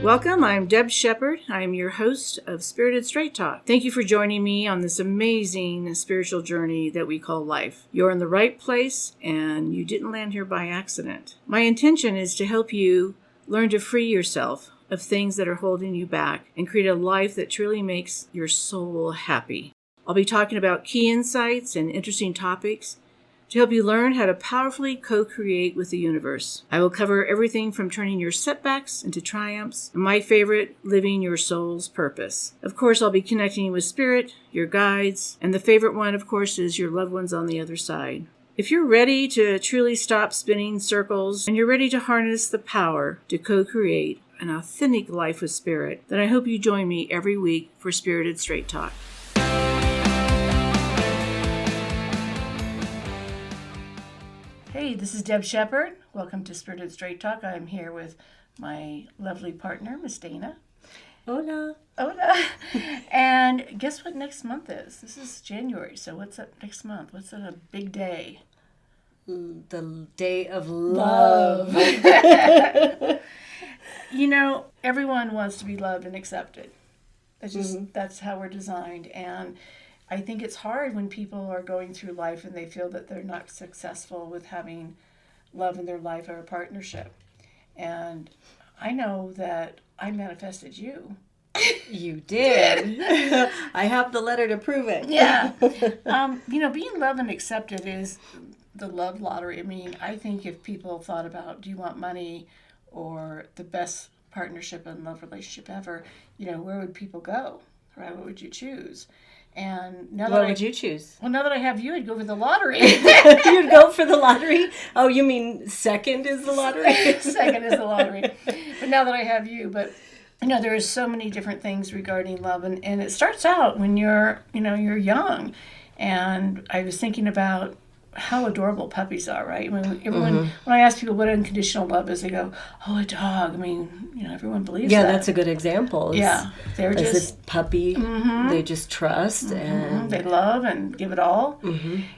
Welcome, I'm Deb Shepard. I'm your host of Spirited Straight Talk. Thank you for joining me on this amazing spiritual journey that we call life. You're in the right place and you didn't land here by accident. My intention is to help you learn to free yourself of things that are holding you back and create a life that truly makes your soul happy. I'll be talking about key insights and interesting topics to help you learn how to powerfully co-create with the universe. I will cover everything from turning your setbacks into triumphs, and my favorite, living your soul's purpose. Of course, I'll be connecting you with spirit, your guides, and the favorite one, of course, is your loved ones on the other side. If you're ready to truly stop spinning circles, and you're ready to harness the power to co-create an authentic life with spirit, then I hope you join me every week for Spirited Straight Talk. Hey, this is Deb Shepard. Welcome to Spirited Straight Talk. I'm here with my lovely partner, Miss Dana. Hola. Hola. And guess what next month is? This is January, so what's up next month? What's a big day? The day of love. You know, everyone wants to be loved and accepted. It's just, that's how we're designed. And I think it's hard when people are going through life and they feel that they're not successful with having love in their life or a partnership. And I know that I manifested you. You did. I have the letter to prove it. Yeah. Being loved and accepted is the love lottery. I mean, I think if people thought about, do you want money or the best partnership and love relationship ever, where would people go, right? What would you choose? And now what would you choose? Well, now that I have you, I'd go for the lottery. You'd go for the lottery? Oh, you mean second is the lottery? Second is the lottery. But now that I have you, there are so many different things regarding love, and it starts out when you're young. And I was thinking about how adorable puppies are, right? When I ask people what unconditional love is, they go, "Oh, a dog." I mean, everyone believes that. Yeah, that's a good example. They're just a puppy. They just trust and they love and give it all.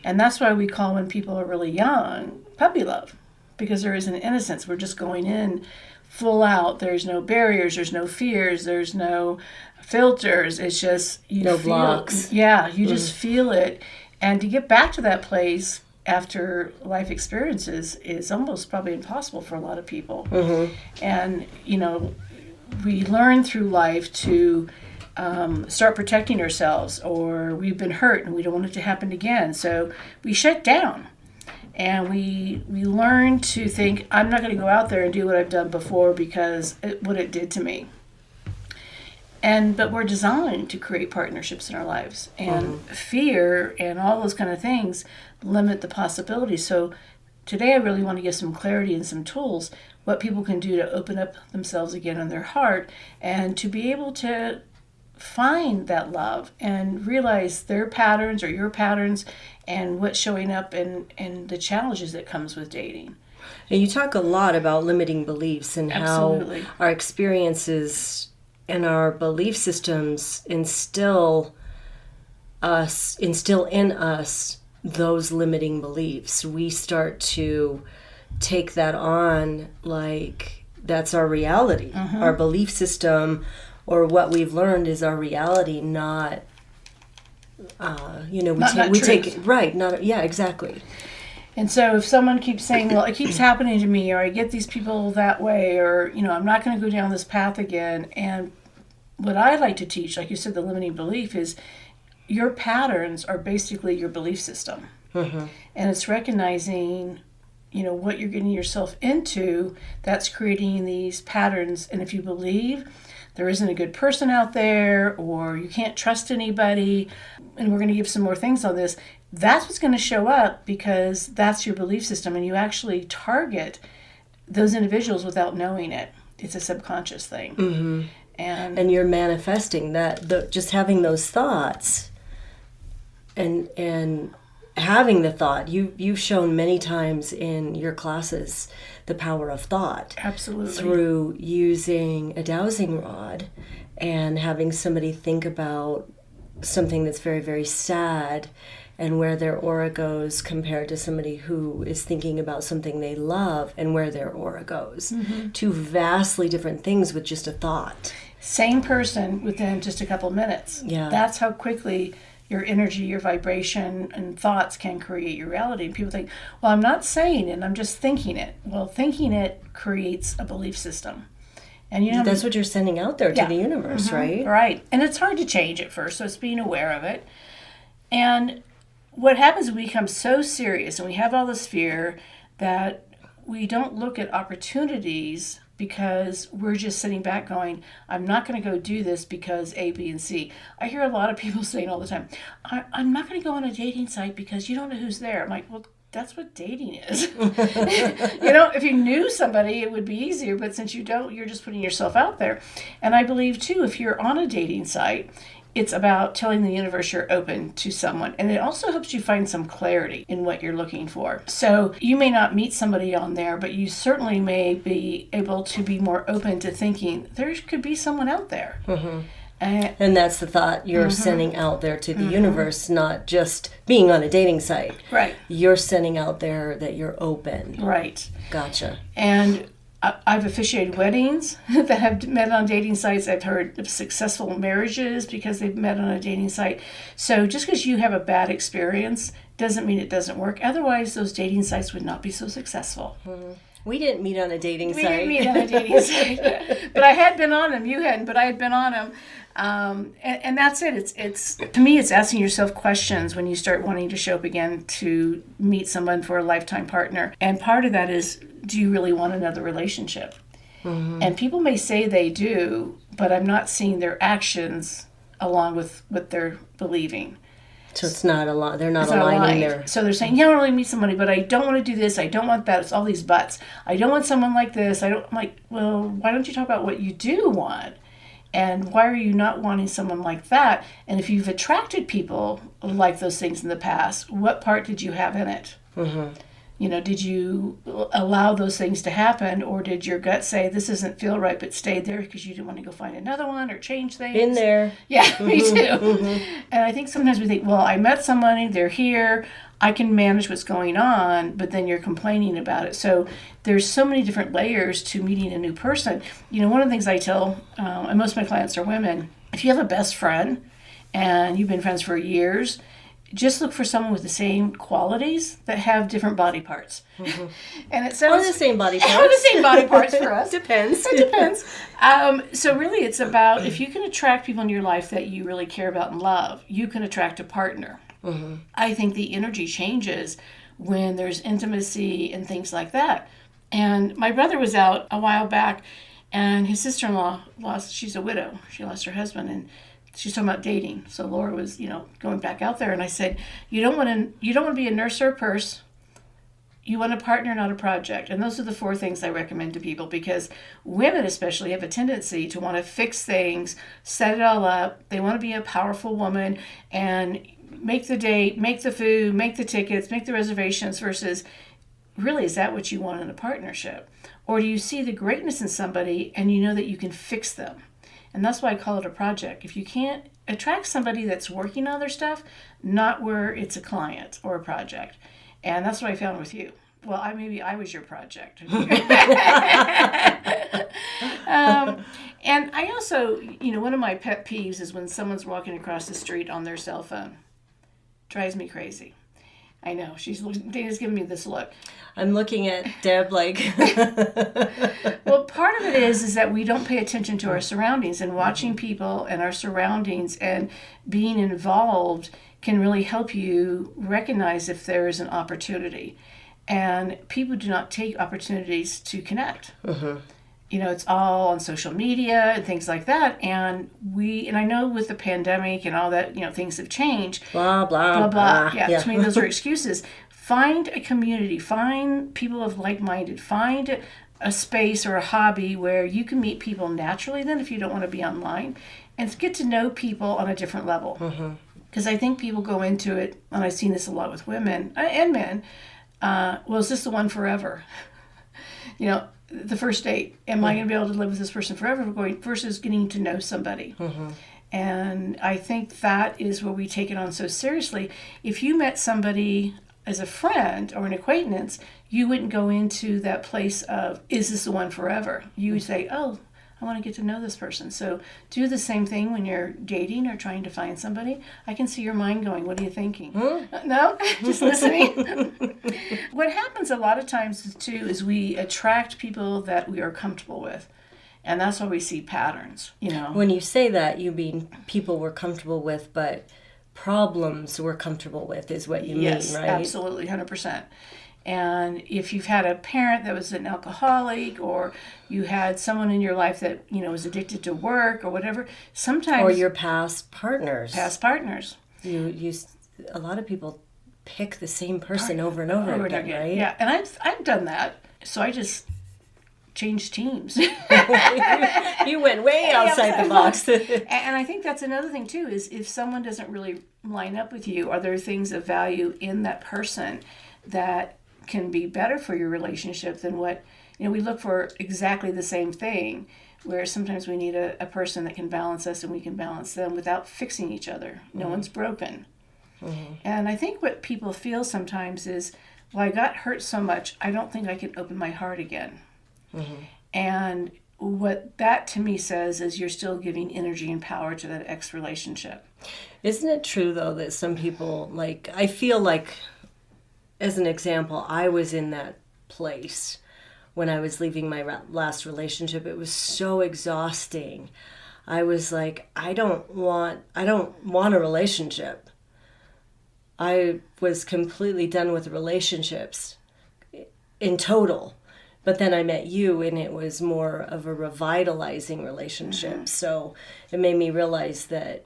And that's why we call when people are really young puppy love, because there is an innocence. We're just going in full out. There's no barriers. There's no fears. There's no filters. It's just no blocks. Yeah, you just feel it. And to get back to that place after life experiences is almost probably impossible for a lot of people. And, we learn through life to start protecting ourselves, or we've been hurt and we don't want it to happen again. So we shut down and we learn to think, I'm not going to go out there and do what I've done before because what it did to me. But we're designed to create partnerships in our lives, and fear and all those kind of things limit the possibilities. So today I really want to give some clarity and some tools, what people can do to open up themselves again in their heart and to be able to find that love and realize their patterns or your patterns and what's showing up and the challenges that comes with dating. And you talk a lot about limiting beliefs and Absolutely. How our experiences and our belief systems instill in us those limiting beliefs. We start to take that on like that's our reality. Our belief system or what we've learned is our reality, not exactly. And so if someone keeps saying, well, it keeps happening to me, or I get these people that way, or, I'm not going to go down this path again. And what I like to teach, like you said, the limiting belief is your patterns are basically your belief system. And it's recognizing, what you're getting yourself into that's creating these patterns. And if you believe there isn't a good person out there, or you can't trust anybody, and we're going to give some more things on this, that's what's going to show up because that's your belief system, and you actually target those individuals without knowing it. It's a subconscious thing. And you're manifesting that, just having those thoughts and having the thought. You've shown many times in your classes the power of thought. Absolutely. Through using a dowsing rod and having somebody think about something that's very, very sad and where their aura goes compared to somebody who is thinking about something they love and where their aura goes. Two vastly different things with just a thought. Same person within just a couple minutes. Yeah. That's how quickly your energy, your vibration, and thoughts can create your reality. And people think, well, I'm not saying it, I'm just thinking it. Well, thinking it creates a belief system. And you know, that's what you're sending out there to the universe, right? Right. And it's hard to change at first, so it's being aware of it. And what happens is we become so serious and we have all this fear that we don't look at opportunities because we're just sitting back going, I'm not going to go do this because A, B, and C. I hear a lot of people saying all the time, I'm not going to go on a dating site because you don't know who's there. I'm like, well, that's what dating is. You know, if you knew somebody, it would be easier. But since you don't, you're just putting yourself out there. And I believe, too, if you're on a dating site, it's about telling the universe you're open to someone. And it also helps you find some clarity in what you're looking for. So you may not meet somebody on there, but you certainly may be able to be more open to thinking there could be someone out there. And that's the thought you're sending out there to the universe, not just being on a dating site. Right. You're sending out there that you're open. Right. Gotcha. And I've officiated weddings that have met on dating sites. I've heard of successful marriages because they've met on a dating site. So just because you have a bad experience doesn't mean it doesn't work. Otherwise, those dating sites would not be so successul. We didn't meet on a dating site. We didn't meet on a dating site. But I had been on them. You hadn't, but I had been on them. And that's it. It's to me, it's asking yourself questions when you start wanting to show up again to meet someone for a lifetime partner. And part of that is, do you really want another relationship? And people may say they do, but I'm not seeing their actions along with what they're believing. So it's not a lot. They're not It's not aligning aligned. their... So they're saying, yeah, I want to really meet somebody, but I don't want to do this. I don't want that. It's all these buts. I don't want someone like this. I'm like, well, why don't you talk about what you do want? And why are you not wanting someone like that? And if you've attracted people like those things in the past, what part did you have in it? You know, did you allow those things to happen, or did your gut say this doesn't feel right, but stayed there because you didn't want to go find another one or change things? Been there. Yeah, me too. And I think sometimes we think, well, I met somebody, they're here, I can manage what's going on, but then you're complaining about it. So there's so many different layers to meeting a new person. You know, one of the things I tell, and most of my clients are women, if you have a best friend and you've been friends for years, just look for someone with the same qualities that have different body parts. And it sounds... Or the same body parts. Or the same body parts for us. Depends. It depends. So really it's about, if you can attract people in your life that you really care about and love, you can attract a partner. I think the energy changes when there's intimacy and things like that. And my brother was out a while back, and his sister-in-law she's a widow. She lost her husband, and she's talking about dating. So Laura was, going back out there, and I said, you don't want to be a nurse or a purse. You want a partner, not a project. And those are the 4 things I recommend to people, because women especially have a tendency to want to fix things, set it all up. They want to be a powerful woman and make the date, make the food, make the tickets, make the reservations, versus really, is that what you want in a partnership? Or do you see the greatness in somebody and you know that you can fix them? And that's why I call it a project. If you can't attract somebody that's working on their stuff, not where it's a client or a project. And that's what I found with you. Well, maybe I was your project. And I also, one of my pet peeves is when someone's walking across the street on their cell phone. Drives me crazy. I know. Dana's giving me this look. I'm looking at Deb like... Well, part of it is that we don't pay attention to our surroundings, and watching people and our surroundings and being involved can really help you recognize if there is an opportunity. And people do not take opportunities to connect. It's all on social media and things like that. And I know with the pandemic and all that, things have changed. Blah, blah, blah. Yeah, to me, those are excuses. Find a community. Find people of like-minded. Find a space or a hobby where you can meet people naturally then, if you don't want to be online, and get to know people on a different level. Because I think people go into it, and I've seen this a lot with women and men, well, is this the one forever? The first date, am I going to be able to live with this person forever, versus getting to know somebody? And I think that is where we take it on so seriously. If you met somebody as a friend or an acquaintance, you wouldn't go into that place of, is this the one forever? You would say, oh, I want to get to know this person. So do the same thing when you're dating or trying to find somebody. I can see your mind going, what are you thinking? No? Just listening? What happens a lot of times, too, is we attract people that we are comfortable with. And that's why we see patterns, you know. When you say that, you mean people we're comfortable with, but problems we're comfortable with is what you mean, right? Yes, absolutely, 100%. And if you've had a parent that was an alcoholic, or you had someone in your life that, you know, was addicted to work or whatever, sometimes... Or your past partners. You a lot of people pick the same person over and over again, right? Yeah, and I've done that. So I just changed teams. You went way outside the box. And I think that's another thing too, is if someone doesn't really line up with you, are there things of value in that person that can be better for your relationship than what, you know, we look for exactly the same thing, where sometimes we need a person that can balance us and we can balance them without fixing each other. No one's broken. And I think what people feel sometimes is, well, I got hurt so much, I don't think I can open my heart again. And what that to me says is you're still giving energy and power to that ex relationship. Isn't it true though that some people, like, I feel like, as an example, I was in that place when I was leaving my last relationship. It was so exhausting. I was like, I don't want a relationship. I was completely done with relationships in total. But then I met you, and it was more of a revitalizing relationship. So it made me realize that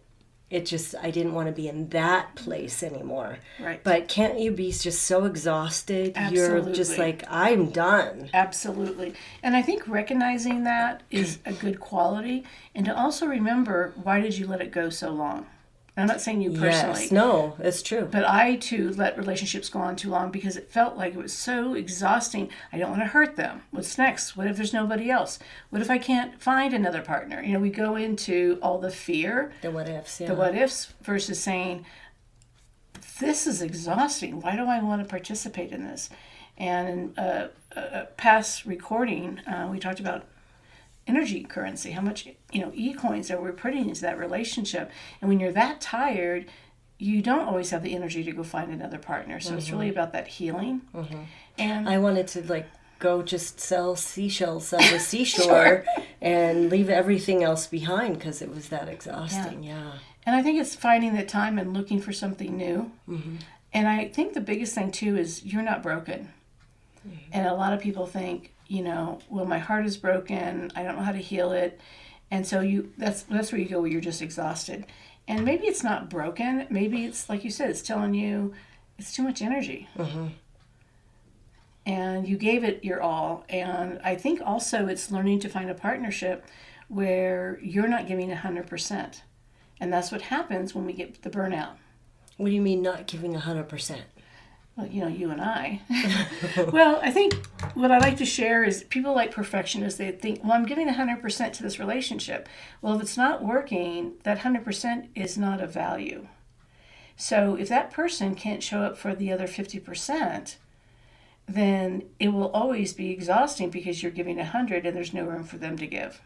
I didn't want to be in that place anymore. Right. But can't you be just so exhausted? Absolutely. You're just like, I'm done. Absolutely. And I think recognizing that is a good quality. And to also remember, why did you let it go so long? I'm not saying you personally. Yes, no, it's true. But I, too, let relationships go on too long because it felt like it was so exhausting. I don't want to hurt them. What's next? What if there's nobody else? What if I can't find another partner? You know, we go into all the fear. The what ifs, yeah. The what ifs versus saying, this is exhausting. Why do I want to participate in this? And in a past recording, we talked about energy currency, how much, you know, e-coins that we're putting into that relationship. And when you're that tired, you don't always have the energy to go find another partner. So it's really about that healing. And I wanted to go just sell seashells on the seashore and leave everything else behind because it was that exhausting. Yeah. And I think it's finding the time and looking for something new. And I think the biggest thing too is you're not broken. And a lot of people think, you know, well, my heart is broken. I don't know how to heal it. And so that's where you go, where you're just exhausted. And maybe it's not broken. Maybe it's, like you said, it's telling you it's too much energy. And you gave it your all. And I think also it's learning to find a partnership where you're not giving 100%. And that's what happens when we get the burnout. What do you mean not giving 100%? Well, you know, you and I. Well, I think what I like to share is people like perfectionists. They think, well, I'm giving 100% to this relationship. Well, if it's not working, that 100% is not of value. So if that person can't show up for the other 50%, then it will always be exhausting because you're giving 100 and there's no room for them to give.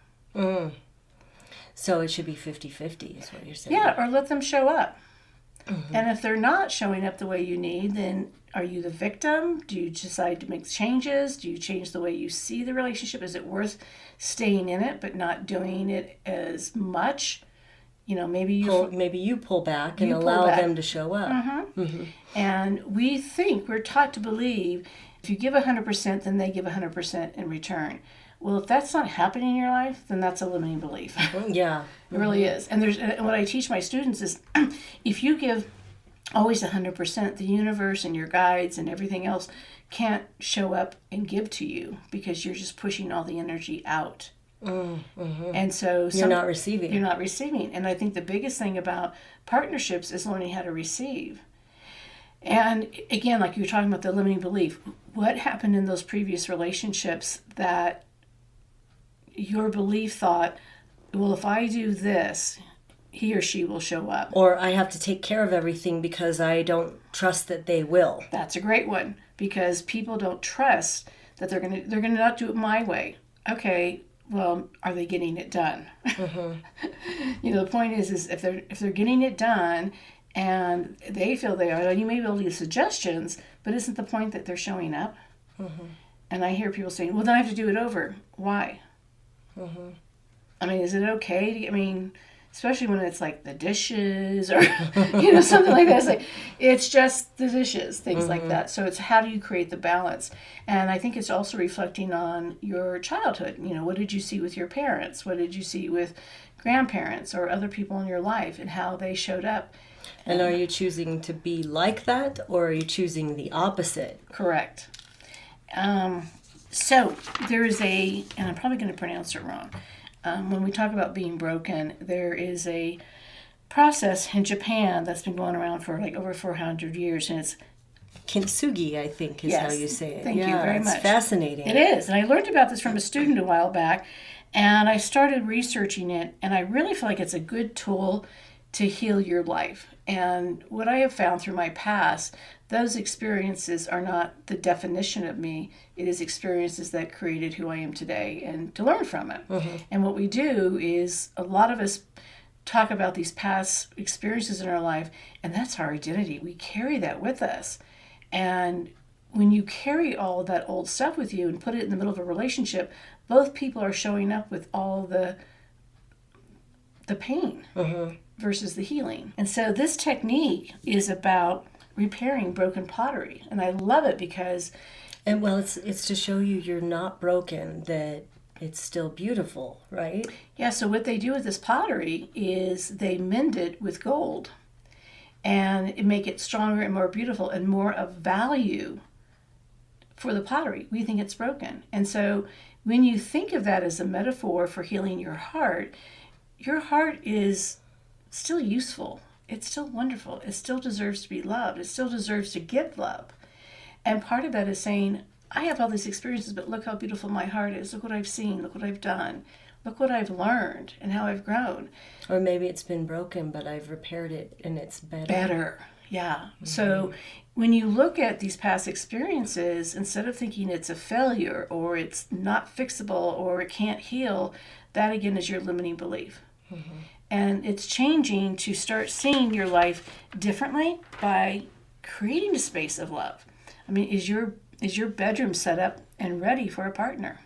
So it should be 50-50 is what you're saying. Yeah, or let them show up. And if they're not showing up the way you need, then are you the victim? Do you decide to make changes? Do you change the way you see the relationship? Is it worth staying in it but not doing it as much? You know, maybe you pull back and allow them to show up. And we're taught to believe if you give 100%, then they give 100% in return. Well, if that's not happening in your life, then that's a limiting belief. Yeah. It really is. And what I teach my students is if you give always 100%, the universe and your guides and everything else can't show up and give to you because you're just pushing all the energy out. And so you're not receiving. You're not receiving. And I think the biggest thing about partnerships is learning how to receive. And again, like you were talking about the limiting belief, what happened in those previous relationships that your belief thought, well, if I do this, he or she will show up. Or I have to take care of everything because I don't trust that they will. That's a great one, because people don't trust that they're gonna not do it my way. Okay, well, are they getting it done? The point is if they're getting it done and they feel they are, you may be able to give suggestions, but isn't the point that they're showing up? And I hear people saying, well, then I have to do it over. Why? I mean, is it okay? Especially when it's like the dishes or, something like that. It's just the dishes, things like that. So it's how do you create the balance? And I think it's also reflecting on your childhood. What did you see with your parents? What did you see with grandparents or other people in your life and how they showed up? And are you choosing to be like that, or are you choosing the opposite? Correct. So there is and I'm probably going to pronounce it wrong. When we talk about being broken, there is a process in Japan that's been going around for like over 400 years, and it's kintsugi, I think, is how you say it. Thank you very much. It's fascinating. It is, and I learned about this from a student a while back, and I started researching it, and I really feel like it's a good tool to heal your life. And what I have found through my past, those experiences are not the definition of me. It is experiences that created who I am today, and to learn from it. And what we do is, a lot of us talk about these past experiences in our life, and that's our identity. We carry that with us. And when you carry all of that old stuff with you and put it in the middle of a relationship, both people are showing up with all the pain versus the healing. And so this technique is about repairing broken pottery. And I love it because... And well, it's to show you you're not broken, that it's still beautiful, right? Yeah, so what they do with this pottery is they mend it with gold and make it stronger and more beautiful and more of value for the pottery. We think it's broken. And so when you think of that as a metaphor for healing your heart is still useful. It's still wonderful. It still deserves to be loved. It still deserves to give love. And part of that is saying, I have all these experiences, but look how beautiful my heart is. Look what I've seen. Look what I've done. Look what I've learned and how I've grown. Or maybe it's been broken, but I've repaired it and it's better. Better, yeah. So when you look at these past experiences, instead of thinking it's a failure or it's not fixable or it can't heal, that again is your limiting belief. And it's changing to start seeing your life differently by creating a space of love. I mean, is your bedroom set up and ready for a partner?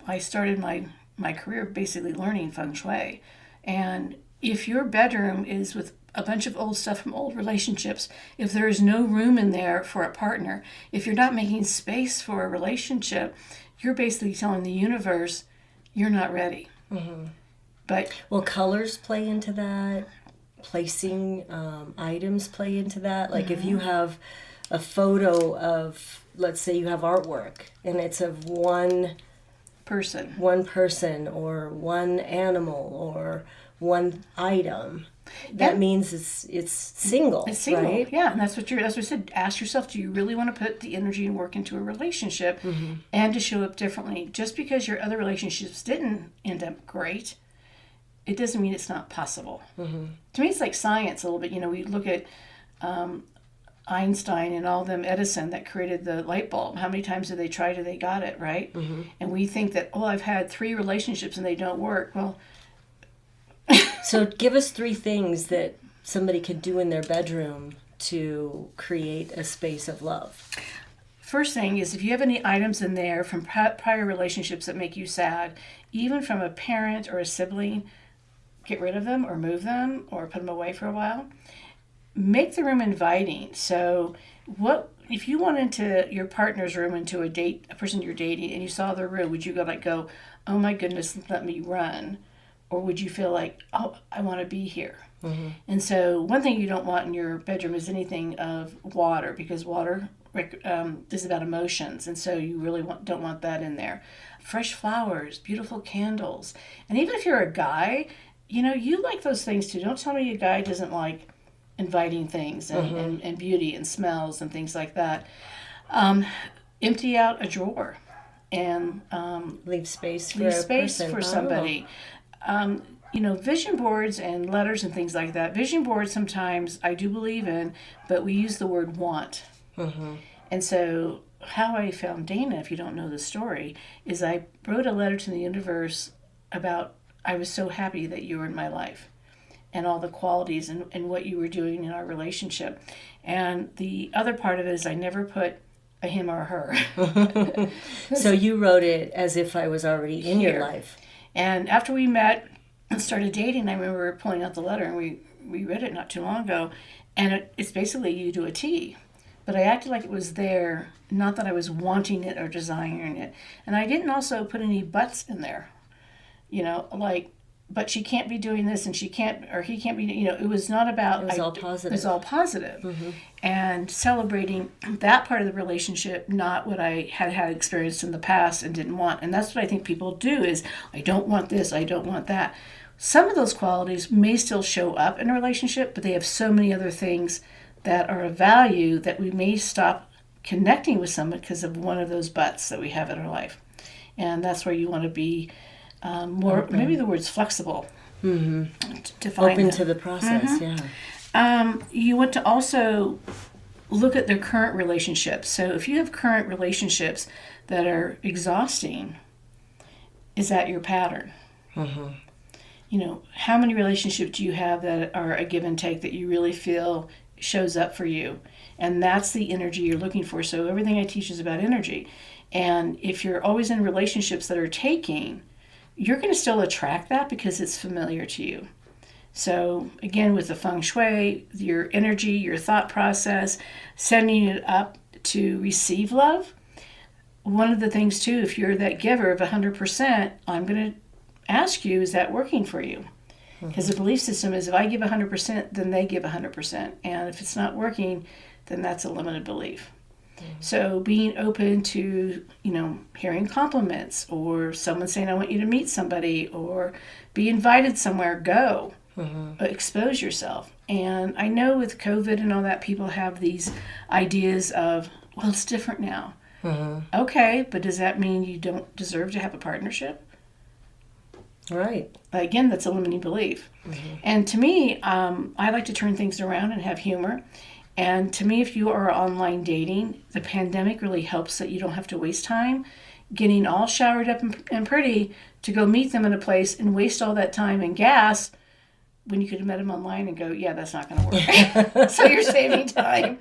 I started my career basically learning feng shui. And if your bedroom is with a bunch of old stuff from old relationships, if there is no room in there for a partner, if you're not making space for a relationship, you're basically telling the universe you're not ready. But well, colors play into that. Placing items play into that. Like if you have a photo of, let's say you have artwork and it's of one person or one animal or one item, that means it's single. It's single, right? Yeah, and that's what I said. Ask yourself, do you really want to put the energy and work into a relationship and to show up differently? Just because your other relationships didn't end up great, it doesn't mean it's not possible. To me, it's like science a little bit. We look at Einstein and all them, Edison, that created the light bulb. How many times did they try till they got it, right? And we think that, I've had 3 relationships and they don't work. Well, so give us 3 things that somebody could do in their bedroom to create a space of love. First thing is, if you have any items in there from prior relationships that make you sad, even from a parent or a sibling, get rid of them or move them or put them away for a while. Make the room inviting. So if you went into your partner's room, into a person you're dating, and you saw their room, would you go, oh my goodness, let me run? Or would you feel like, oh, I want to be here? And so one thing you don't want in your bedroom is anything of water, because water is about emotions, and so you really don't want that in there. Fresh flowers, beautiful candles. And even if you're a guy, you like those things too. Don't tell me a guy doesn't like inviting things and beauty and smells and things like that. Empty out a drawer and leave space for somebody. vision boards and letters and things like that. Vision boards sometimes I do believe in, but we use the word want. Mm-hmm. And so how I found Dana, if you don't know the story, is I wrote a letter to the universe about I was so happy that you were in my life and all the qualities and what you were doing in our relationship. And the other part of it is I never put a him or a her. So you wrote it as if I was already in your life. And after we met and started dating, I remember pulling out the letter, and we read it not too long ago, and it's basically you to a T. But I acted like it was there, not that I was wanting it or desiring it. And I didn't also put any buts in there. But she can't be doing this, and she can't, or he can't be, it was not about... It was all positive. It was all positive. Mm-hmm. And celebrating that part of the relationship, not what I had experienced in the past and didn't want. And that's what I think people do is, I don't want this, I don't want that. Some of those qualities may still show up in a relationship, but they have so many other things that are of value that we may stop connecting with someone because of one of those buts that we have in our life. And that's where you want to be more, maybe the word's flexible. Mm-hmm. To find open that. to the process, Mm-hmm. yeah. You want to also look at their current relationships. So if you have current relationships that are exhausting, is that your pattern? Mm-hmm. How many relationships do you have that are a give and take that you really feel shows up for you? And that's the energy you're looking for. So everything I teach is about energy. And if you're always in relationships that are taking, you're going to still attract that because it's familiar to you. So again, with the feng shui, your energy, your thought process, sending it up to receive love. One of the things too, if you're that giver of 100%, I'm going to ask you, is that working for you? Because the belief system is if I give 100%, then they give 100%. And if it's not working, then that's a limited belief. So being open to, hearing compliments or someone saying, I want you to meet somebody or be invited somewhere, go. Expose yourself. And I know with COVID and all that, people have these ideas of, well, it's different now. Okay, but does that mean you don't deserve to have a partnership? Right. Again, that's a limiting belief. And to me, I like to turn things around and have humor. And to me, if you are online dating, the pandemic really helps that you don't have to waste time getting all showered up and pretty to go meet them in a place and waste all that time and gas when you could have met them online and go, yeah, that's not going to work. So you're saving time.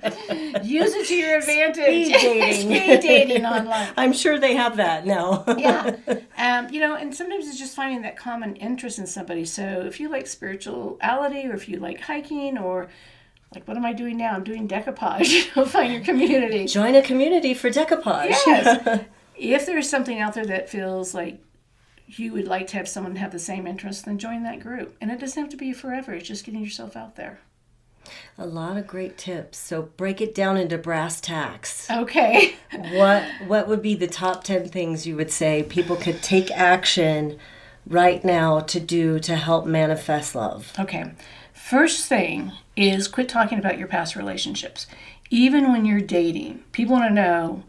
Use it to your advantage. Speed dating. Speed dating online. I'm sure they have that now. Yeah. And sometimes it's just finding that common interest in somebody. So if you like spirituality or if you like hiking or like, what am I doing now? I'm doing decoupage. Find your community. Join a community for decoupage. Yes. If there's something out there that feels like you would like to have someone have the same interest, then join that group. And it doesn't have to be forever. It's just getting yourself out there. A lot of great tips. So break it down into brass tacks. Okay. What would be the top 10 things you would say people could take action right now to do to help manifest love? Okay. First thing is quit talking about your past relationships. Even when you're dating, people want to know,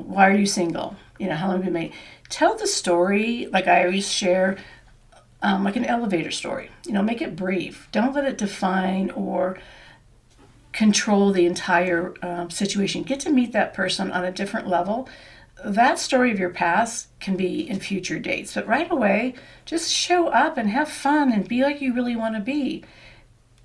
why are you single? How long have you been married? Tell the story, like I always share, like an elevator story. Make it brief. Don't let it define or control the entire situation. Get to meet that person on a different level. That story of your past can be in future dates. But right away, just show up and have fun and be like you really want to be.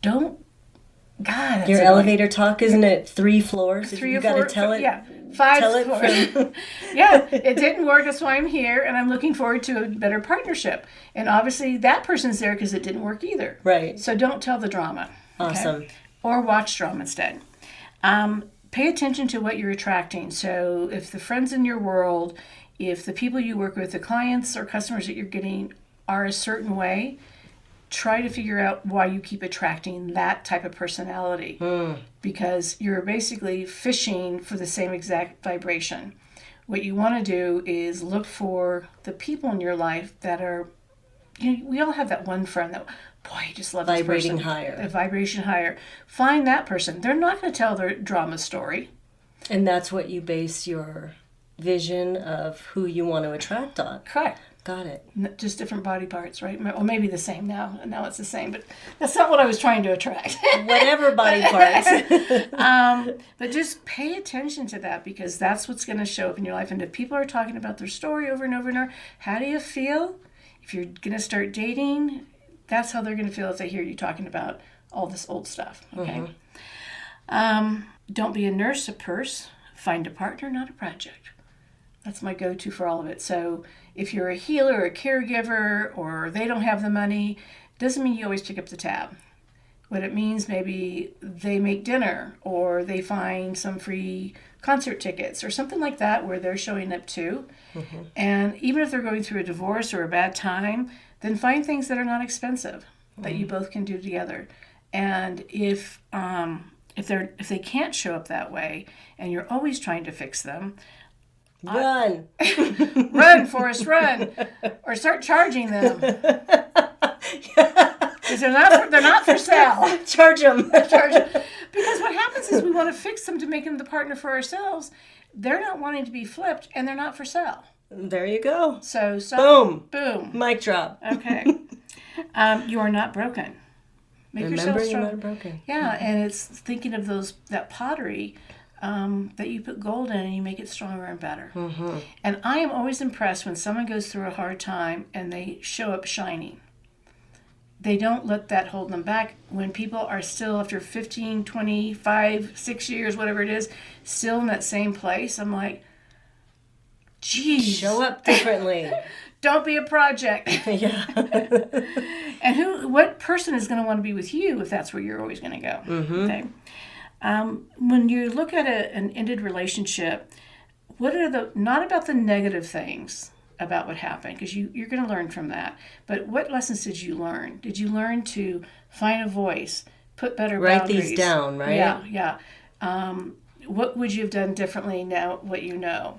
God, your elevator talk, isn't it 3 floors? 3 you or got 4, to tell it. Yeah, 5 tell floors. It Yeah, it didn't work. That's why I'm here, and I'm looking forward to a better partnership. And obviously, that person's there because it didn't work either. Right. So don't tell the drama. Awesome. Okay? Or watch drama instead. Pay attention to what you're attracting. So if the friends in your world, if the people you work with, the clients or customers that you're getting are a certain way, try to figure out why you keep attracting that type of personality. Because you're basically fishing for the same exact vibration. What you want to do is look for the people in your life that are, we all have that one friend that, boy, I just love this person. Vibrating higher. A vibration higher. Find that person. They're not going to tell their drama story. And that's what you base your vision of who you want to attract on. Correct. Got it. Just different body parts, right? Or maybe the same now. Now it's the same, but that's not what I was trying to attract. Whatever body parts. But just pay attention to that, because that's what's going to show up in your life. And if people are talking about their story over and over and over, how do you feel? If you're going to start dating, that's how they're going to feel if they hear you talking about all this old stuff. Okay. Don't be a nurse, a purse. Find a partner, not a project. That's my go-to for all of it. So if you're a healer or a caregiver, or they don't have the money, doesn't mean you always pick up the tab. What it means, maybe they make dinner, or they find some free concert tickets or something like that where they're showing up too. And even if they're going through a divorce or a bad time, then find things that are not expensive that you both can do together. And if they can't show up that way, and you're always trying to fix them, Run. Run, Forrest, run, or start charging them. Because they're not for sale. Charge them. Because what happens is we want to fix them to make them the partner for ourselves. They're not wanting to be flipped, and they're not for sale. There you go. So boom, mic drop. Okay. You are not broken. Make Remember, yourself strong. you're not broken. Yeah, and it's thinking of that pottery that you put gold in and you make it stronger and better. And I am always impressed when someone goes through a hard time and they show up shining. They don't let that hold them back. When people are still, after 15, 25, 6 years, whatever it is, still in that same place, I'm like, geez. Show up differently. Don't be a project. Yeah. And what person is going to want to be with you if that's where you're always going to go? Okay. When you look at an ended relationship, what are not about the negative things about what happened, because you're going to learn from that, but what lessons did you learn? Did you learn to find a voice, put better boundaries? Write these down, right? Yeah. What would you have done differently now, what you know?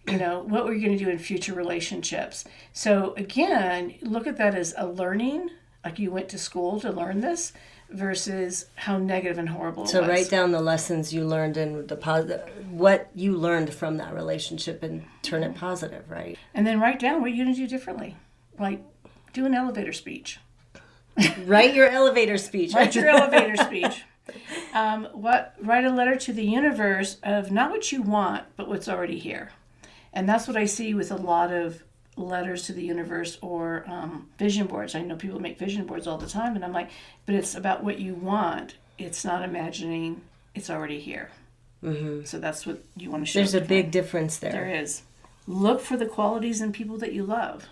What were you going to do in future relationships? So again, look at that as a learning, like you went to school to learn this, versus how negative and horrible it was. So write down the lessons you learned and what you learned from that relationship, and turn it positive, right? And then write down what you're going to do differently. Like, do an elevator speech. Write your elevator speech. Write your elevator speech. Write a letter to the universe of not what you want, but what's already here. And that's what I see with a lot of letters to the universe, or vision boards. I know people make vision boards all the time, and I'm like, but it's about what you want. It's not imagining, it's already here. So that's what you want to show. There's a big difference there. There is. Look for the qualities in people that you love,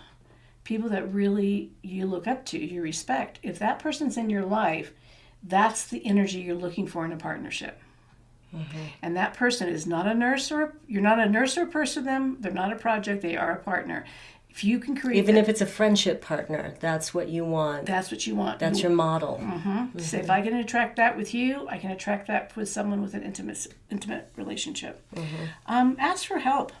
people that really you look up to, you respect. If that person's in your life, that's the energy you're looking for in a partnership. And that person is not a nurse, or you're not a nurse or a person to them. They're not a project. They are a partner. If you can create, even if it's a friendship partner, that's what you want. That's what you want. That's your model. So if I can attract that with you, I can attract that with someone with an intimate relationship. Ask for help.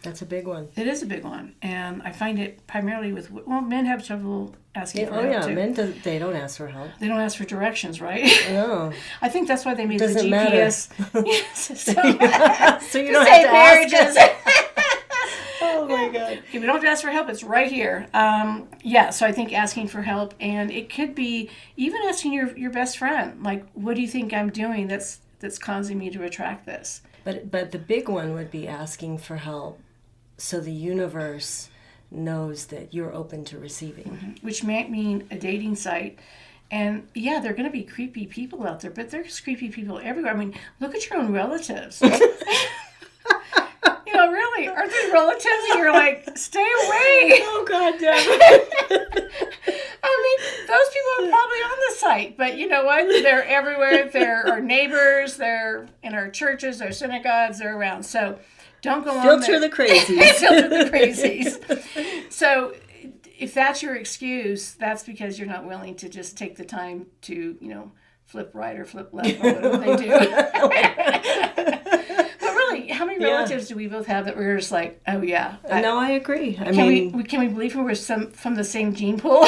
That's a big one. It is a big one, and I find it primarily with men have trouble asking for help too. Men they don't ask for help. They don't ask for directions, right? No. I think that's why they made Doesn't the GPS. So you don't have to marriages. Oh my God. Okay, we don't have to ask for help. It's right here. So I think asking for help, and it could be even asking your best friend, like, what do you think I'm doing that's causing me to attract this? But the big one would be asking for help, so the universe knows that you're open to receiving. Which might mean a dating site. And yeah, there are going to be creepy people out there, but there's creepy people everywhere. I mean, look at your own relatives. Really, aren't there relatives and you're like, stay away? Oh, God damn it. I mean, those people are probably on the site, but you know what? They're everywhere. They're our neighbors. They're in our churches, our synagogues. They're around. So don't go on there. Filter the crazies. Filter the crazies. So if that's your excuse, that's because you're not willing to just take the time to, flip right or flip left or whatever they do. How many relatives do we both have that we're just like, oh yeah? No, I agree. Can we believe we're from the same gene pool?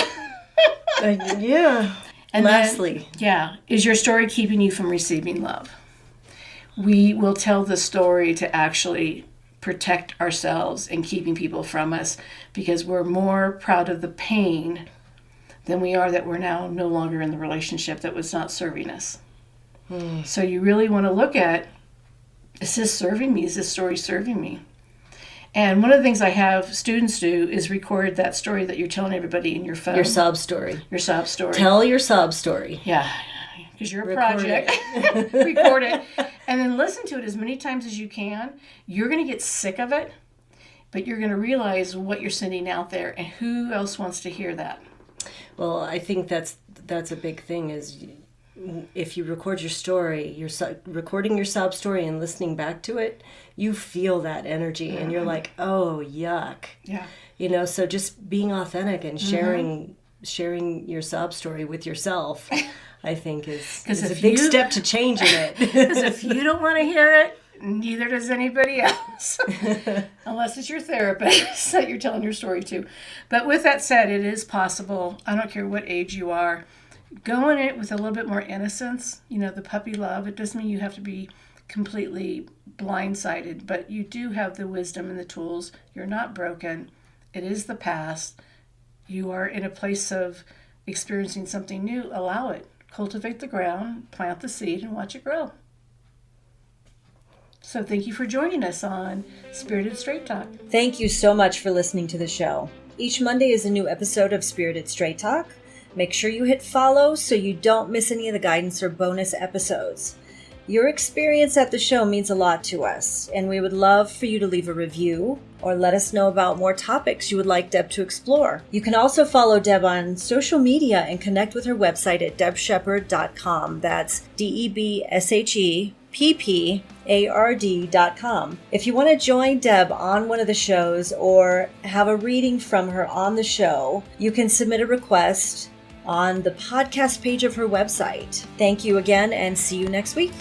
Yeah. And lastly, is your story keeping you from receiving love? We will tell the story to actually protect ourselves and keeping people from us because we're more proud of the pain than we are that we're now no longer in the relationship that was not serving us. So you really want to look at, is this serving me? Is this story serving me? And one of the things I have students do is record that story that you're telling everybody in your phone. Your sob story. Your sob story. Tell your sob story. Yeah, because you're a Record project. Record it. And then listen to it as many times as you can. You're going to get sick of it, but you're going to realize what you're sending out there and who else wants to hear that. Well, I think that's a big thing is if you record your story, you're recording your sob story and listening back to it, you feel that energy and you're like, oh, yuck. Yeah. You know, so just being authentic and sharing your sob story with yourself, I think is a big step to changing it. Because if you don't want to hear it, neither does anybody else. Unless it's your therapist that you're telling your story to. But with that said, it is possible, I don't care what age you are, go in it with a little bit more innocence, the puppy love. It doesn't mean you have to be completely blindsided, but you do have the wisdom and the tools. You're not broken. It is the past. You are in a place of experiencing something new. Allow it. Cultivate the ground, plant the seed, and watch it grow. So thank you for joining us on Spirited Straight Talk. Thank you so much for listening to the show. Each Monday is a new episode of Spirited Straight Talk. Make sure you hit follow so you don't miss any of the guidance or bonus episodes. Your experience at the show means a lot to us, and we would love for you to leave a review or let us know about more topics you would like Deb to explore. You can also follow Deb on social media and connect with her website at debshepherd.com. That's DEBSHEPPARD.com. If you want to join Deb on one of the shows or have a reading from her on the show, you can submit a request on the podcast page of her website. Thank you again and see you next week.